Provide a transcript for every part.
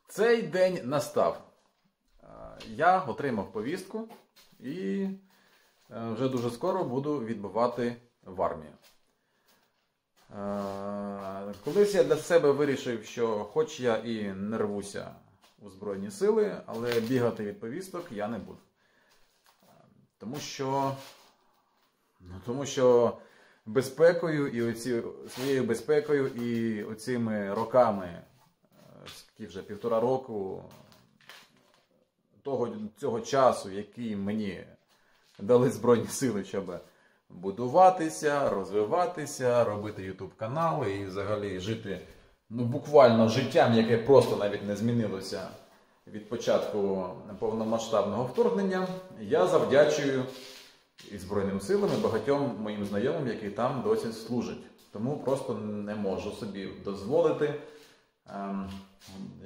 Цей день настав. Я отримав повістку і вже дуже скоро буду відбувати в армію. Колись я для себе вирішив, що хоч я і не рвуся у Збройні Сили, але бігати від повісток я не буду. Тому що безпекою і своєю безпекою і оцими роками, вже 1,5 року, цього часу, який мені дали Збройні Сили, щоб будуватися, розвиватися, робити YouTube канали і взагалі жити буквально життям, яке просто навіть не змінилося від початку повномасштабного вторгнення, я завдячую і Збройним Силам, і багатьом моїм знайомим, які там досі служать. Тому просто не можу собі дозволити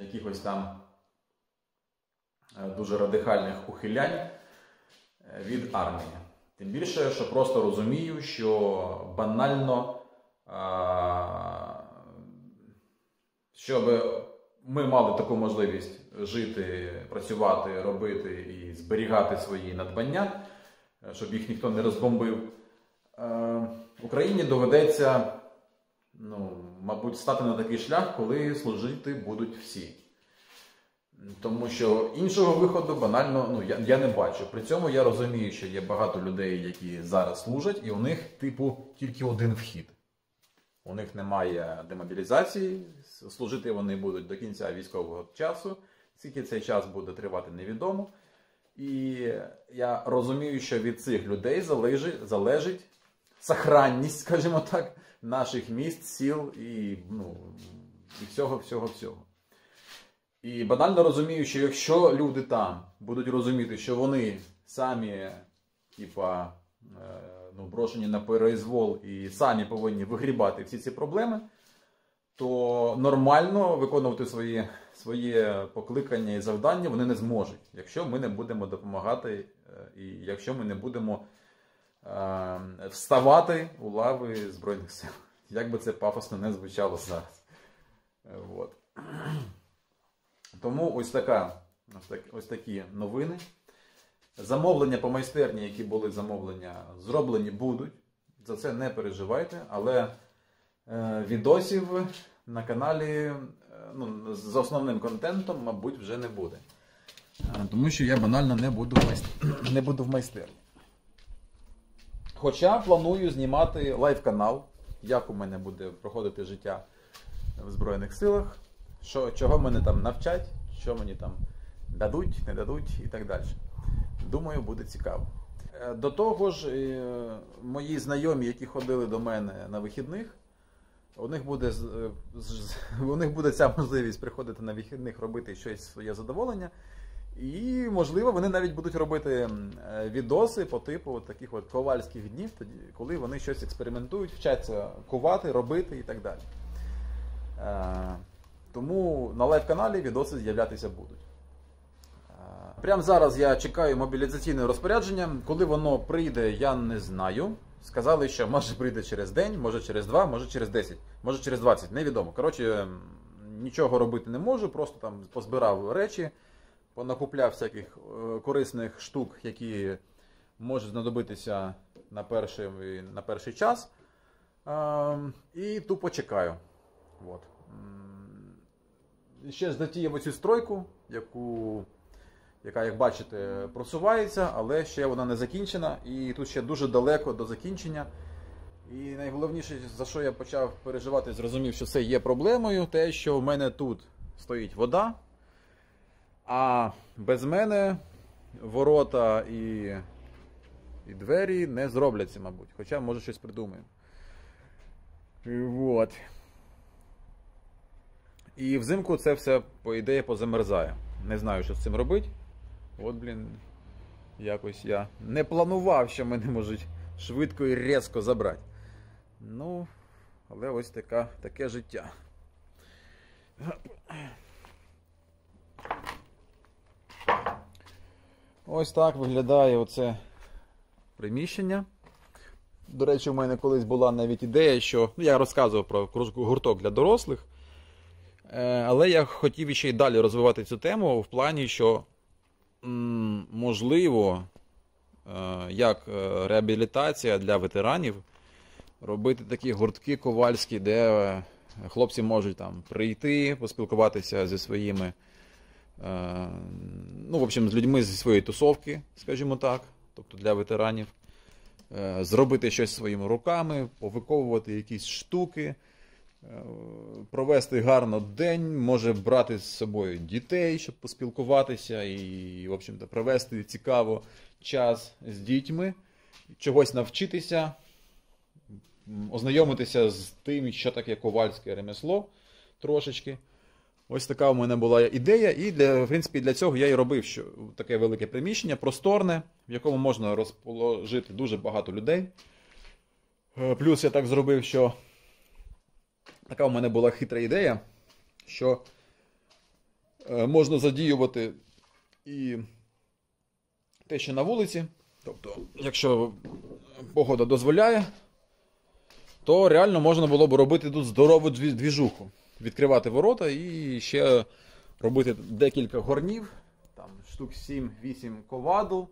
якихось там дуже радикальних ухилянь від армії. Тим більше, що просто розумію, що банально, щоб ми мали таку можливість жити, працювати, робити і зберігати свої надбання, щоб їх ніхто не розбомбив, Україні доведеться, мабуть, стати на такий шлях, коли служити будуть всі. Тому що іншого виходу банально я не бачу. При цьому я розумію, що є багато людей, які зараз служать, і у них, тільки один вхід. У них немає демобілізації, служити вони будуть до кінця військового часу. Скільки цей час буде тривати, невідомо. І я розумію, що від цих людей залежить сохранність, скажімо так, наших міст, сіл і всього. І банально розумію, що якщо люди там будуть розуміти, що вони самі, брошені на произвол і самі повинні вигрібати всі ці проблеми, то нормально виконувати своє покликання і завдання вони не зможуть, якщо ми не будемо допомагати і якщо ми не будемо вставати у лави Збройних Сил. Як би це пафосно не звучало зараз. От. Тому ось такі новини. Замовлення по майстерні, які були замовлення, зроблені будуть. За це не переживайте. Але відосів на каналі з основним контентом, мабуть, вже не буде. Тому що я банально не буду в майстерні. Хоча планую знімати лайв-канал, як у мене буде проходити життя в Збройних Силах, чого мене там навчать, що мені там дадуть, не дадуть і так далі. Думаю, буде цікаво. До того ж, мої знайомі, які ходили до мене на вихідних, у них буде ця можливість приходити на вихідних, робити щось своє задоволення. І, можливо, вони навіть будуть робити відоси по типу таких ковальських днів, коли вони щось експериментують, вчаться ковати, робити і так далі. Тому на лайв-каналі відоси з'являтися будуть. Прямо зараз я чекаю мобілізаційне розпорядження. Коли воно прийде, я не знаю. Сказали, що може прийде через день, може через 2, може через 10, може через 20, невідомо. Коротше, нічого робити не можу, просто там позбирав речі, понакупляв всяких корисних штук, які можуть знадобитися на перший час. І тупо чекаю. От. Ще затіяв оцю стройку, яка, як бачите, просувається, але ще вона не закінчена. І тут ще дуже далеко до закінчення. І найголовніше, за що я почав переживати, зрозумів, що це є проблемою, те, що в мене тут стоїть вода, а без мене ворота і двері не зробляться, мабуть. Хоча, може, щось придумаємо. Вот. І взимку це все, по ідеї, позамерзає. Не знаю, що з цим робити. От, якось я не планував, що мене можуть швидко і різко забрати. Але ось таке життя. Ось так виглядає оце приміщення. До речі, у мене колись була навіть ідея, що я розказував про гурток для дорослих. Але я хотів ще й далі розвивати цю тему в плані, що можливо, як реабілітація для ветеранів, робити такі гуртки ковальські, де хлопці можуть там прийти, поспілкуватися зі своїми, ну, в общем, з людьми зі своєї тусовки, скажімо так, тобто для ветеранів, зробити щось своїми руками, повиковувати якісь штуки, провести гарно день, може брати з собою дітей, щоб поспілкуватися і, в общем-то, провести цікаво час з дітьми, чогось навчитися, ознайомитися з тим, що таке ковальське ремесло трошечки. Ось така у мене була ідея, і в принципі для цього я і робив що таке велике приміщення, просторне, в якому можна розположити дуже багато людей. Плюс я так зробив, що така у мене була хитра ідея, що можна задіювати і те, що на вулиці, тобто, якщо погода дозволяє, то реально можна було б робити тут здорову двіжуху. Відкривати ворота і ще робити декілька горнів, там штук 7-8 ковадл.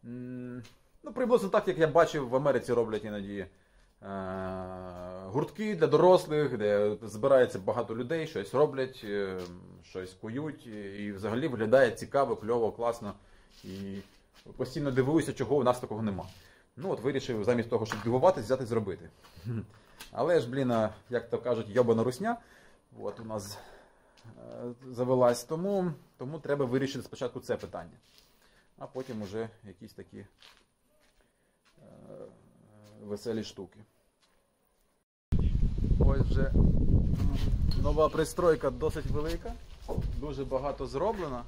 Ну, приблизно так, як я бачив, в Америці роблять іноді гуртки для дорослих, де збирається багато людей, щось роблять, щось кують, і взагалі виглядає цікаво, кльово, класно. І постійно дивуюся, чого у нас такого нема. Ну от вирішив замість того, щоб дивуватись, взяти зробити. Але ж, блін, як то кажуть, йобана русня, от у нас завелась, тому треба вирішити спочатку це питання. А потім уже якісь такі веселі штуки. Ось вже нова пристройка досить велика, дуже багато зроблено.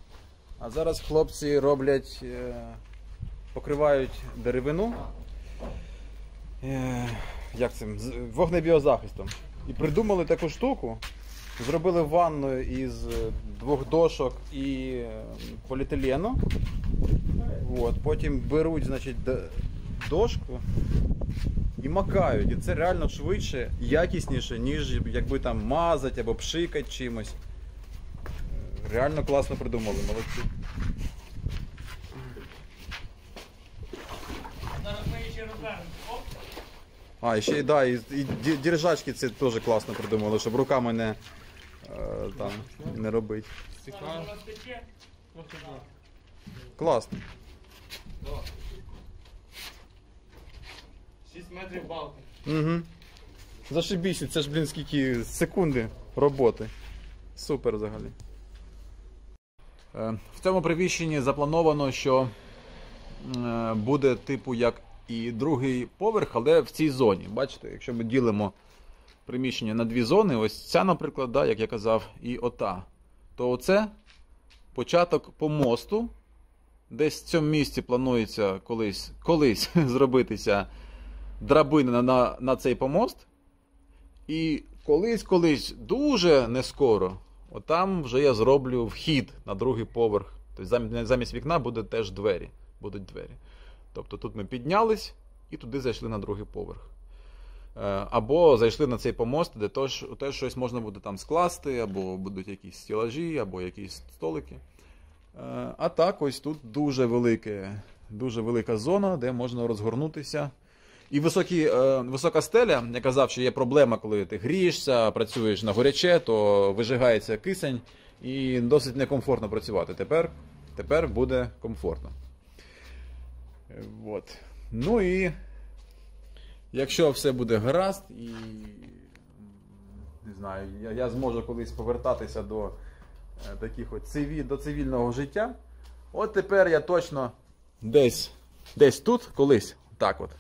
А зараз хлопці роблять, покривають деревину, як це, вогнебіозахистом. І придумали таку штуку, зробили ванну із 2 дошок і поліетилену. От, потім беруть, значить, дошку і макають. І це реально швидше, якісніше, ніж якби там мазати або пшикати чимось. Реально класно придумали, молодці. Зараз ми ще розвернемо. А, і ще і, да, і держачки це теж класно придумали, щоб руками не робити. Зараз вона стече. Класно. 6 метрів балки. Угу. Зашибісь, це ж, блін, скільки секунди роботи. Супер взагалі. В цьому приміщенні заплановано, що буде типу як і другий поверх, але в цій зоні. Бачите, якщо ми ділимо приміщення на 2 зони, ось ця, наприклад, да, як я казав, і ота, то оце початок помосту. Десь в цьому місці планується колись зробитися драбина на цей помост. І колись, дуже не скоро, отам вже я зроблю вхід на другий поверх. Тобто замість вікна будуть двері. Тобто тут ми піднялись і туди зайшли на другий поверх. Або зайшли на цей помост, де теж щось можна буде там скласти, або будуть якісь стелажі, або якісь столики. А так, ось тут дуже велика зона, де можна розгорнутися. І висока стеля, я казав, що є проблема, коли ти грієшся, працюєш на горяче, то вижигається кисень і досить некомфортно працювати. Тепер буде комфортно. От. Ну і якщо все буде гаразд, і не знаю, я зможу колись повертатися до таких от до цивільного життя. От тепер я точно десь тут, колись, так от,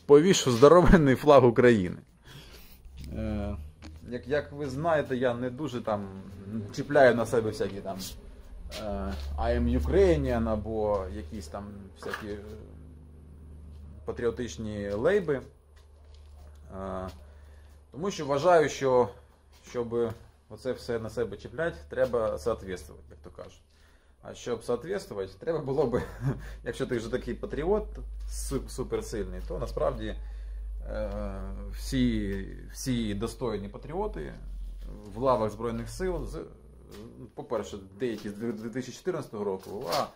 повішу здоровенний флаг України. Як ви знаєте, я не дуже там чіпляю на себе всякі там I am Ukrainian або якісь там всякі патріотичні лейби. Тому що вважаю, що щоб оце все на себе чіпляти, треба соответствувати, як то кажуть. А щоб соответствувати, треба було би, якщо ти вже такий патріот суперсильний, то насправді всі достойні патріоти в лавах Збройних сил, по-перше, деякі з 2014 року, а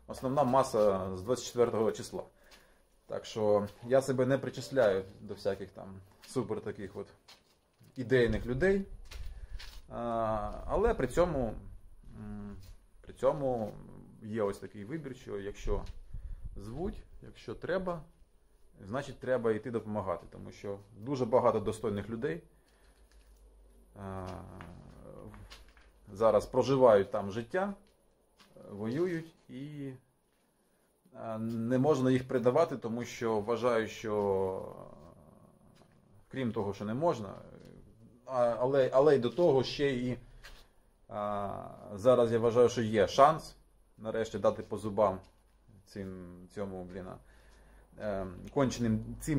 основна маса з 24 числа. Так що я себе не причисляю до всяких там супер таких от ідейних людей. Але при цьому є ось такий вибір, що якщо звуть, якщо треба, значить треба йти допомагати. Тому що дуже багато достойних людей зараз проживають там життя, воюють і не можна їх придавати, тому що вважаю, що крім того, що не можна, але й до того ще і зараз я вважаю, що є шанс нарешті дати по зубам цим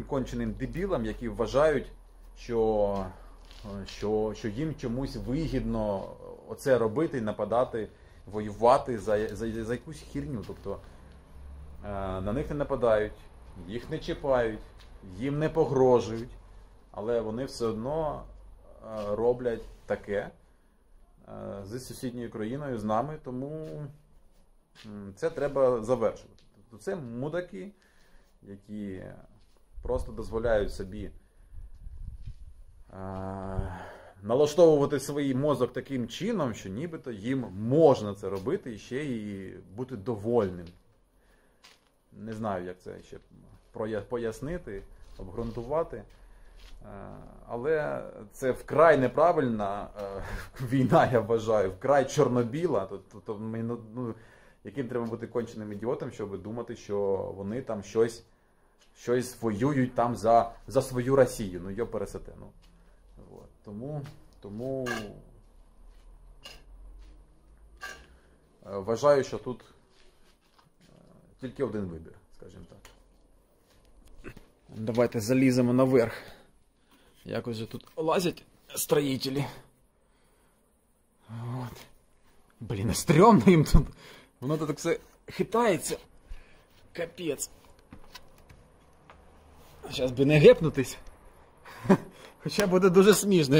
конченим дебілам, які вважають, що їм чомусь вигідно оце робити, нападати, воювати за якусь херню. Тобто на них не нападають, їх не чіпають, їм не погрожують, але вони все одно роблять таке з сусідньою країною, з нами, тому це треба завершувати. Тобто це мудаки, які просто дозволяють собі налаштовувати свій мозок таким чином, що нібито їм можна це робити і ще і бути довольним. Не знаю, як це ще пояснити, обґрунтувати. Але це вкрай неправильна війна, я вважаю, вкрай чорно-біла. Тобто, яким треба бути конченим ідіотом, щоб думати, що вони там щось воюють там за свою Росію. Ну, йо пересете. Тому вважаю, що тут тільки один вибір, скажімо так. Давайте заліземо наверх. Якось же тут лазять строїтелі. От. Блін, стрьомно їм тут. Воно тут так все хитається. Капець. Зараз би не гепнутись. Хоча буде дуже смішно.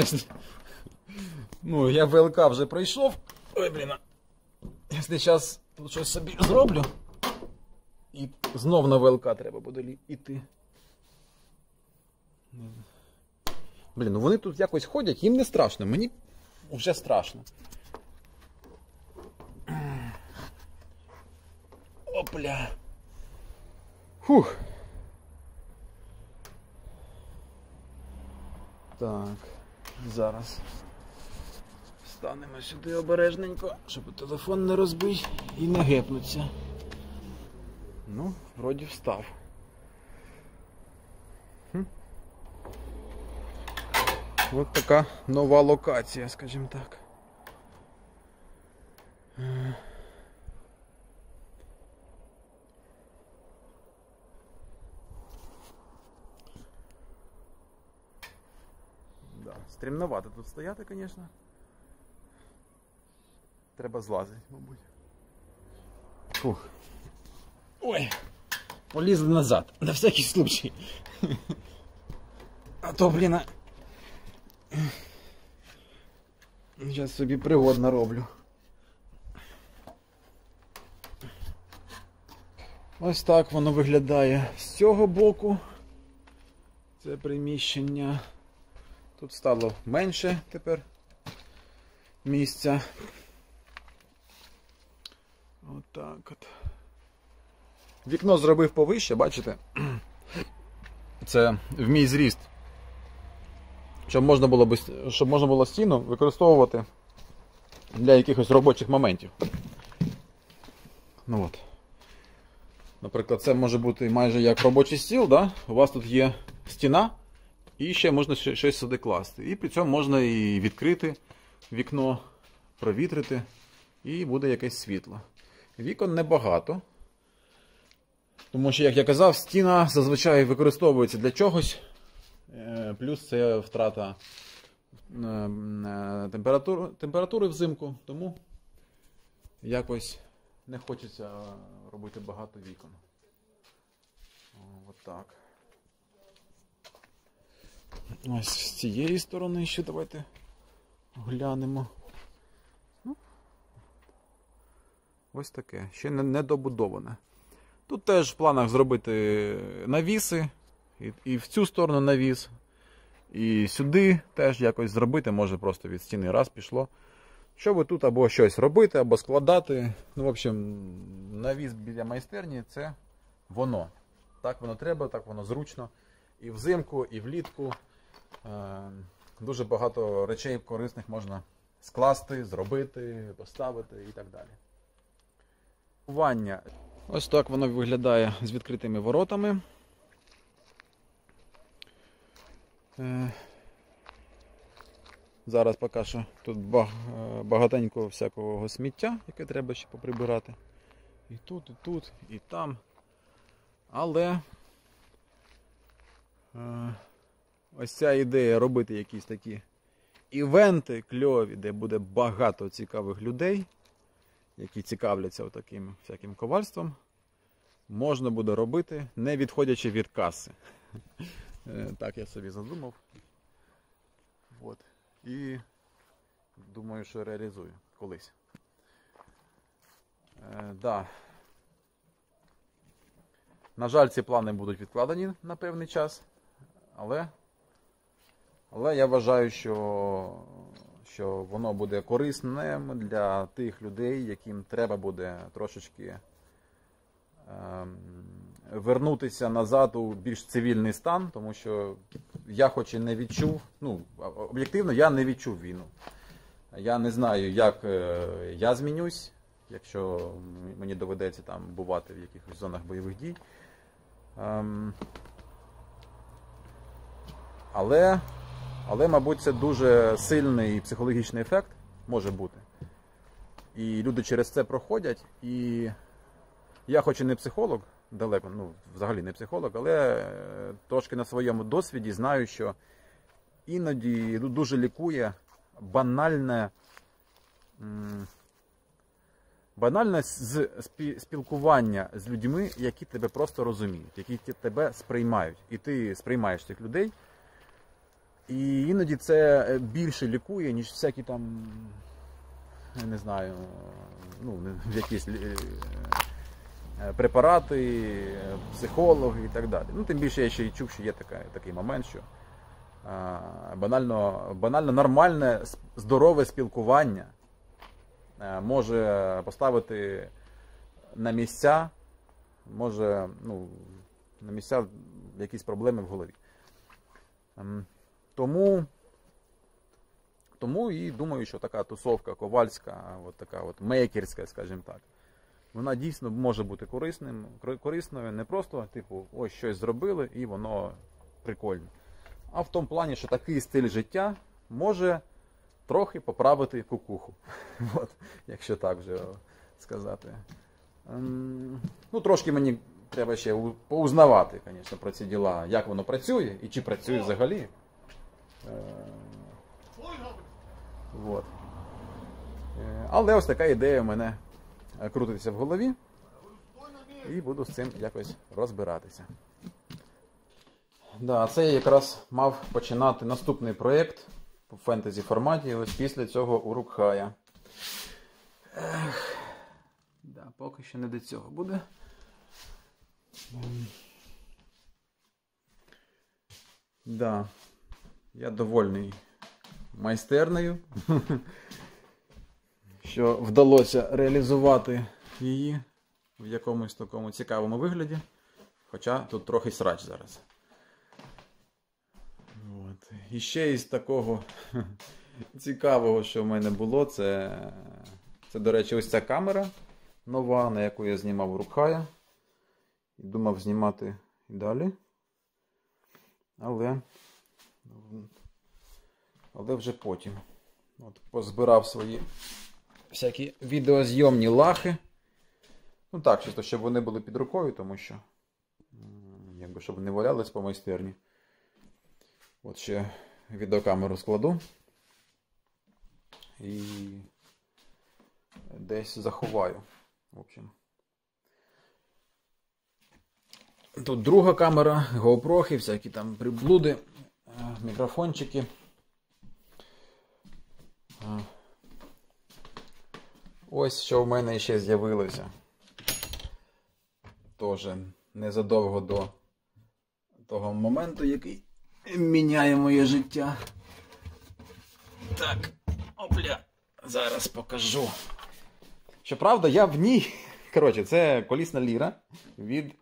Ну, я ВЛК вже пройшов. Ой, блін. Якщо зараз тут щось собі зроблю. І знов на ВЛК треба буде йти. Блін, ну вони тут якось ходять, їм не страшно, мені вже страшно. Опля. Фух. Так, зараз встанемо сюди обережненько, щоб телефон не розбить і не гепнуться. Ну, вроді встав. Ось така нова локація, скажімо так. Да, стрімновато тут стояти, звісно. Треба злазити, мабуть. Фух. Ой, полізли назад, на всякий случай. А то, блін, зараз собі пригод нароблю. Ось так воно виглядає з цього боку. Це приміщення. Тут стало менше тепер місця. Отак от. Вікно зробив повище, бачите? Це в мій зріст. Щоб можна було стіну використовувати для якихось робочих моментів. Ну от. Наприклад, це може бути майже як робочий стіл, да? У вас тут є стіна, і ще можна щось сюди класти. І при цьому можна і відкрити вікно, провітрити, і буде якесь світло. Вікон небагато. Тому що, як я казав, стіна зазвичай використовується для чогось. Плюс це втрата температури взимку, тому якось не хочеться робити багато вікон. Отак. Ось з цієї сторони ще давайте глянемо. Ну, ось таке, ще не добудоване. Тут теж в планах зробити навіси, і в цю сторону навіс, і сюди теж якось зробити, може просто від стіни раз пішло. Щоб тут або щось робити, або складати. Ну, в общем, навіс біля майстерні – це воно. Так воно треба, так воно зручно. І взимку, і влітку дуже багато речей корисних можна скласти, зробити, поставити і так далі. Ось так воно виглядає з відкритими воротами. Зараз поки що тут багатенько всякого сміття, яке треба ще поприбирати. І тут, і там. Але ось ця ідея робити якісь такі івенти кльові, де буде багато цікавих людей, які цікавляться таким всяким ковальством, можна буде робити, не відходячи від каси. Так я собі задумав. От. І думаю, що реалізую колись. Да. На жаль, ці плани будуть відкладені на певний час, але я вважаю, що воно буде корисним для тих людей, яким треба буде трошечки вернутися назад у більш цивільний стан, тому що я хоч і не відчув, ну, об'єктивно, я не відчув війну. Я не знаю, як я змінюсь, якщо мені доведеться там бувати в якихось зонах бойових дій. Але, мабуть, це дуже сильний психологічний ефект може бути. І люди через це проходять. І я хоч і не психолог, далеко, ну, взагалі не психолог, але трошки на своєму досвіді знаю, що іноді дуже лікує банальне спілкування з людьми, які тебе просто розуміють, які тебе сприймають. І ти сприймаєш цих людей. І іноді це більше лікує, ніж всякі там, я не знаю, ну, якісь препарати, психологи і так далі. Ну, тим більше я ще й чув, що є такий момент, що банально нормальне, здорове спілкування може поставити на місця, на місця якісь проблеми в голові. Тому і думаю, що така тусовка ковальська, от така от мейкерська, скажімо так, вона дійсно може бути корисною, не просто, типу, ось щось зробили і воно прикольне. А в тому плані, що такий стиль життя може трохи поправити кукуху. От, якщо так вже сказати. Ну, трошки мені треба ще поузнавати, звісно, про ці діла, як воно працює і чи працює взагалі. Вот. Але ось така ідея в мене крутиться в голові. І буду з цим якось розбиратися. Да, це я якраз мав починати наступний проєкт в фентезі форматі ось після цього Урукхая. Да, поки що не до цього буде. Да, я довольний майстернею, що вдалося реалізувати її в якомусь такому цікавому вигляді, хоча тут трохи срач зараз. От. І ще із такого цікавого, що в мене було, це, до речі, ось ця камера нова, на яку я знімав Урукхая. І думав знімати і далі. Але вже потім. От, позбирав свої всякі відеозйомні лахи. Ну так, чисто, щоб вони були під рукою, тому що, якби, щоб не валялись по майстерні. От ще відеокамеру складу. І десь заховаю. В общем. Тут друга камера, GoPro, всякі там приблуди, мікрофончики. Ось що в мене ще з'явилося. Тоже незадовго до того моменту, який міняє моє життя. Так, опля, зараз покажу. Щоправда, я в ній... Коротше, це колісна ліра від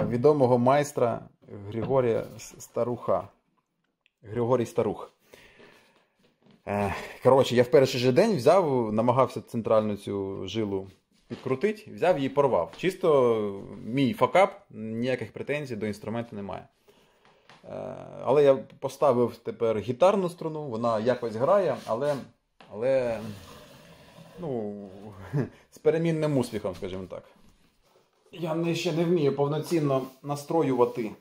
відомого майстра Григорія Старуха. Григорій Старух. Коротше, я в перший же день взяв, намагався центральну цю жилу підкрутити, взяв її і порвав. Чисто мій факап, ніяких претензій до інструменту немає. Але я поставив тепер гітарну струну, вона якось грає, але ну, з перемінним успіхом, скажімо так. Я ще не вмію повноцінно настроювати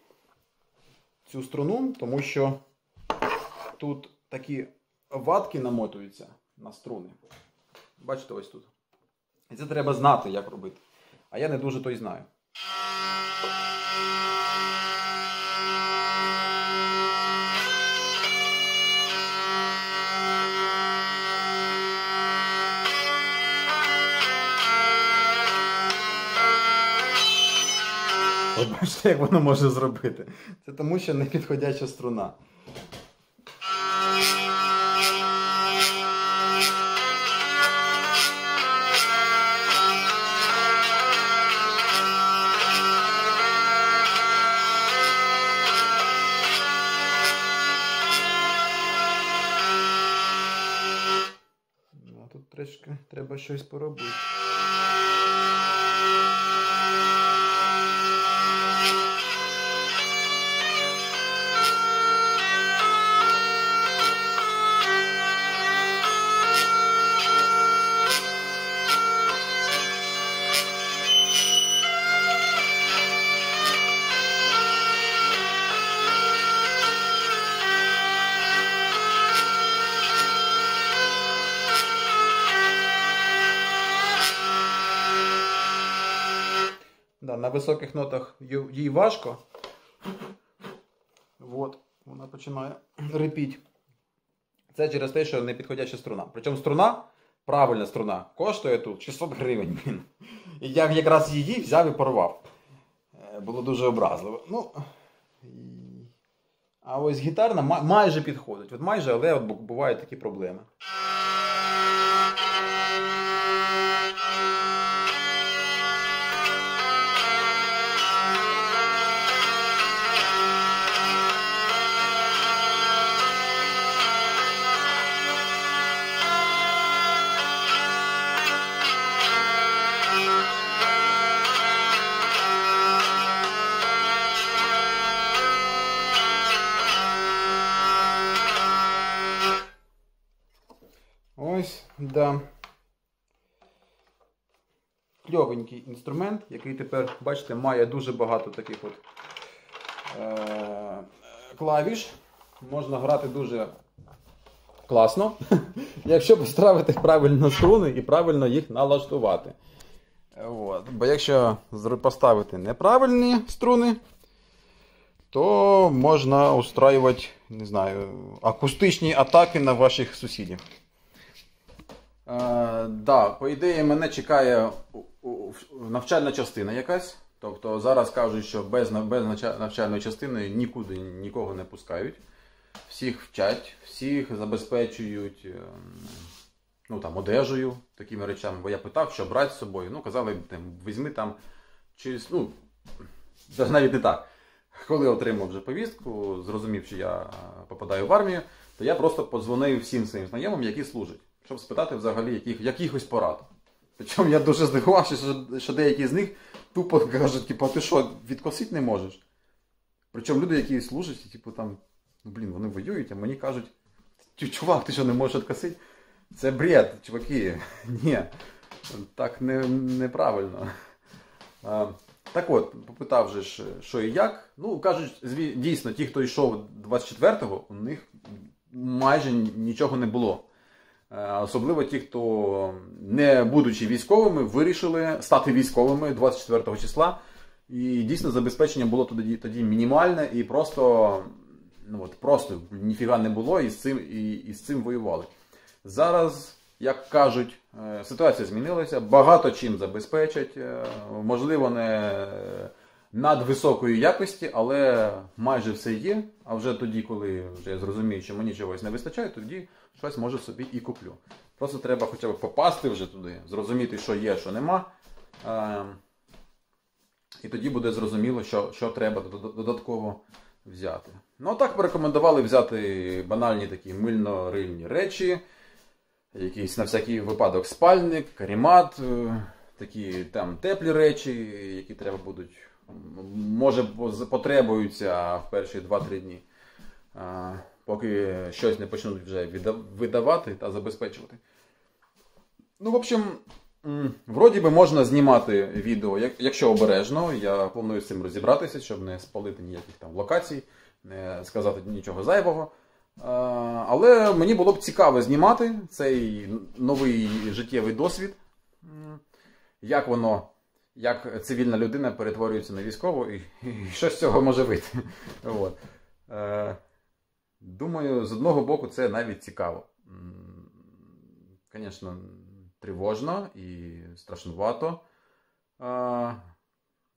цю струну, тому що тут такі ватки намотуються на струни. Бачите, ось тут. І це треба знати, як робити. А я не дуже то й знаю. От бачите, як воно може зробити. Це тому, що не підходяча струна. А тут трішки треба щось поробити. Да, на високих нотах їй важко. От, вона починає рипіти. Це через те, що не підходяча струна. Причому струна, правильна струна, коштує тут 600 гривень. І я якраз її взяв і порвав. Було дуже образливо. Ну, а ось гітарна майже підходить. От майже, але от бувають такі проблеми. Ось, да. Кльовенький інструмент, який тепер, бачите, має дуже багато таких от клавіш. Можна грати дуже класно, якщо поставити правильно струни і правильно їх налаштувати. От. Бо якщо поставити неправильні струни, то можна устраювати, не знаю, акустичні атаки на ваших сусідів. Да, по ідеї мене чекає навчальна частина якась. Тобто зараз кажуть, що без навчальної частини нікуди нікого не пускають. Всіх вчать, всіх забезпечують ну, там, одежею, такими речами. Бо я питав, що брати з собою. Ну, казали, візьми там, ну, навіть не так. Коли отримав вже повістку, зрозумів, що я попадаю в армію, то я просто подзвонив всім своїм знайомим, які служать. Щоб спитати взагалі якихось порад. Причому я дуже здивувався, що деякі з них тупо кажуть, типу, ти що, відкосити не можеш? Причому люди, які служать, типу там, ну блін, вони воюють, а мені кажуть, чувак, ти що, не можеш відкосити? Це бред, чуваки. Ні, так неправильно. Так от, попитав же, що і як. Ну, кажуть, дійсно, ті, хто йшов 24-го, у них майже нічого не було. Особливо ті, хто, не будучи військовими, вирішили стати військовими 24 числа. І дійсно забезпечення було тоді мінімальне і просто, ну, от, просто ніфіга не було і з цим воювали. Зараз, як кажуть, ситуація змінилася, багато чим забезпечать, можливо, не надвисокої якості, але майже все є. А вже тоді, коли вже я зрозумію, що мені чогось не вистачає, тоді щось може собі і куплю. Просто треба хоча б попасти вже туди, зрозуміти, що є, що нема. І тоді буде зрозуміло, що треба додатково взяти. Ну, а так порекомендували взяти банальні такі мильно-рильні речі, якийсь на всякий випадок спальник, каремат, такі там теплі речі, які треба будуть, може потребуються в перші 2-3 дні, поки щось не почнуть вже видавати та забезпечувати. Ну, в общем, вроді би можна знімати відео, якщо обережно. Я планую з цим розібратися, щоб не спалити ніяких там локацій, не сказати нічого зайвого. Але мені було б цікаво знімати цей новий життєвий досвід. Як цивільна людина перетворюється на військову і що з цього може вийти. От. Думаю, з одного боку це навіть цікаво. Звісно, тривожно і страшнувато.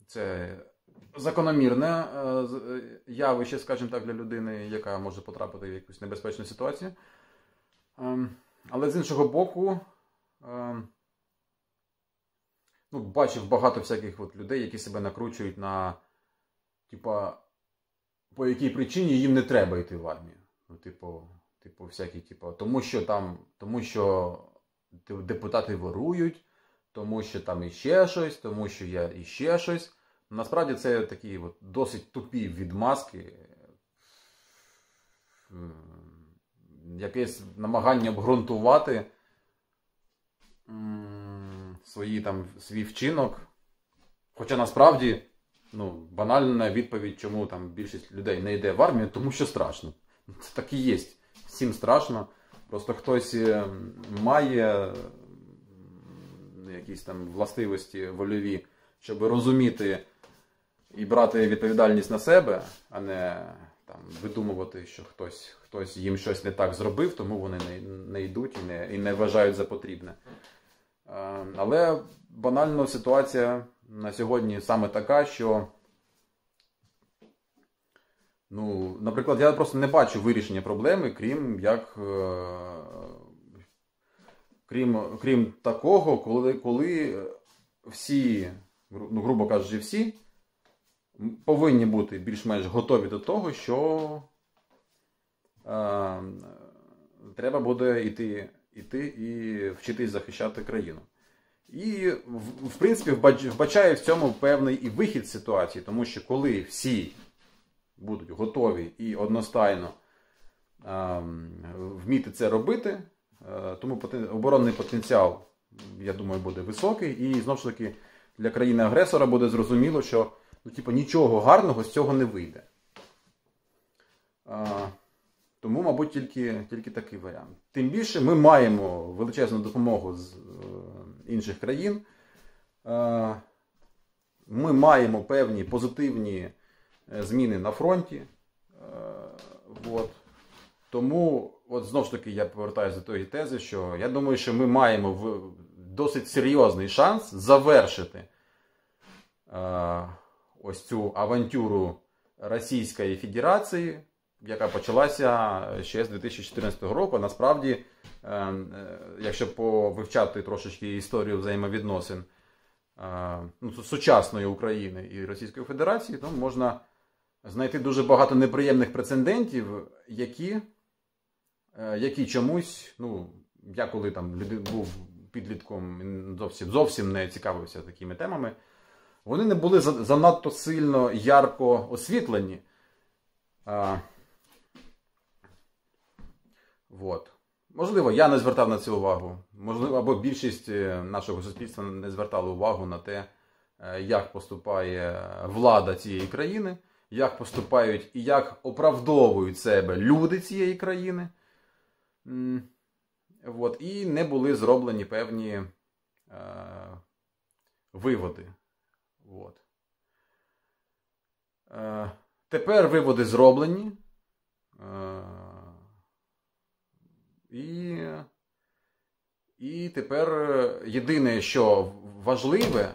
Це закономірне явище, скажімо так, для людини, яка може потрапити в якусь небезпечну ситуацію. Але з іншого боку, бачив багато всяких людей, які себе накручують на, по якій причині їм не треба йти в армію. Тому що депутати ворують, тому що там іще щось, тому що я іще щось. Насправді це такі досить тупі відмазки, якесь намагання обґрунтувати свій вчинок. Хоча насправді, банальна відповідь, чому там більшість людей не йде в армію, тому що страшно. Це так і є. Всім страшно. Просто хтось має якісь там властивості вольові, щоб розуміти і брати відповідальність на себе, а не там видумувати, що хтось їм щось не так зробив, тому вони не йдуть і не вважають за потрібне. Але банально ситуація на сьогодні саме така, що, наприклад, я просто не бачу вирішення проблеми, крім такого, коли всі, грубо кажучи, всі повинні бути більш-менш готові до того, що треба буде йти і вчитись захищати країну. І, в принципі, вбачаю в цьому певний і вихід з ситуації, тому що коли всі будуть готові і одностайно вміти це робити, тому оборонний потенціал, я думаю, буде високий. І, знову ж таки, для країни-агресора буде зрозуміло, що нічого гарного з цього не вийде. Тому, мабуть, тільки такий варіант. Тим більше ми маємо величезну допомогу з інших країн. Ми маємо певні позитивні зміни на фронті. Тому, знову ж таки, я повертаюся до тої тези, що я думаю, що ми маємо досить серйозний шанс завершити ось цю авантюру Російської Федерації, яка почалася ще з 2014 року. Насправді, якщо повивчати трошечки історію взаємовідносин сучасної України і Російської Федерації, то можна знайти дуже багато неприємних прецедентів, які чомусь, я коли був підлітком, зовсім не цікавився такими темами, вони не були занадто сильно ярко освітлені. Можливо, я не звертав на це увагу. Можливо, або більшість нашого суспільства не звертала увагу на те, як поступає влада цієї країни, як поступають і як оправдовують себе люди цієї країни. І не були зроблені певні виводи. Тепер виводи зроблені. І І тепер єдине, що важливе,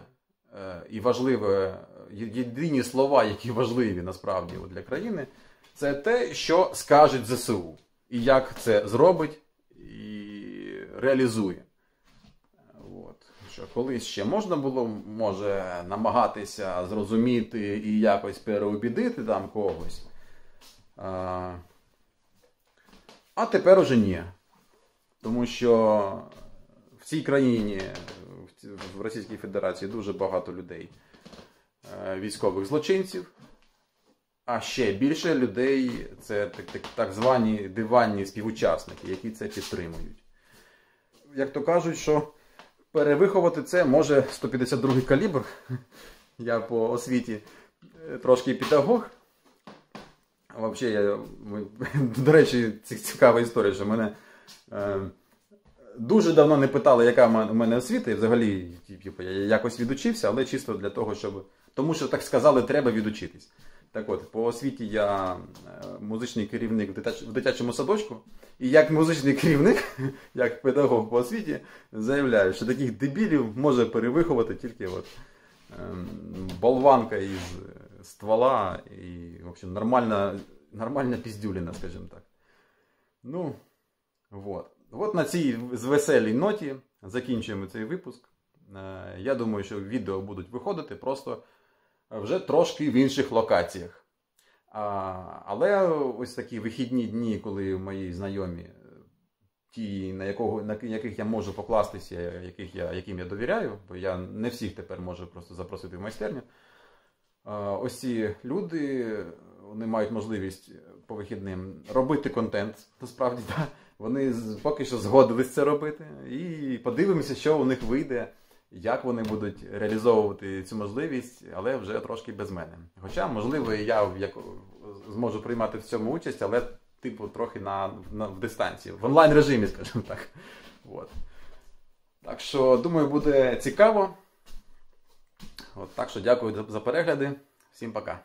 єдині слова, які важливі насправді для країни, це те, що скаже ЗСУ. І як це зробить і реалізує. От. Що колись ще можна було, може, намагатися зрозуміти і якось переубідити там когось. А тепер уже ні. Тому що в цій країні, в Російській Федерації, дуже багато людей, військових злочинців, а ще більше людей – це так звані диванні співучасники, які це підтримують. Як то кажуть, що перевиховати це може 152-й калібр. Я по освіті трошки педагог. Взагалі, до речі, цікава історія, що мене дуже давно не питали, яка в мене освіта, і взагалі я якось відучився, але чисто для того, щоб... Тому що, так сказали, треба відучитись. Так от, по освіті я музичний керівник в дитячому садочку, і як музичний керівник, як педагог по освіті, заявляю, що таких дебілів може перевиховати тільки болванка із ствола і, в общем, нормальна піздюліна, скажімо так. Ну, от на цій веселій ноті закінчуємо цей випуск. Я думаю, що відео будуть виходити просто вже трошки в інших локаціях. Але ось такі вихідні дні, коли мої знайомі, ті, на яких я можу покластися, яким я довіряю, бо я не всіх тепер можу просто запросити в майстерню, ось ці люди, вони мають можливість по вихідним робити контент, насправді, так. Вони поки що згодились це робити, і подивимося, що у них вийде, як вони будуть реалізовувати цю можливість, але вже трошки без мене. Хоча, можливо, я зможу приймати в цьому участь, але типу трохи в дистанції, в онлайн-режимі, скажімо так. От. Так що, думаю, буде цікаво. Так що дякую за перегляди. Всім пока.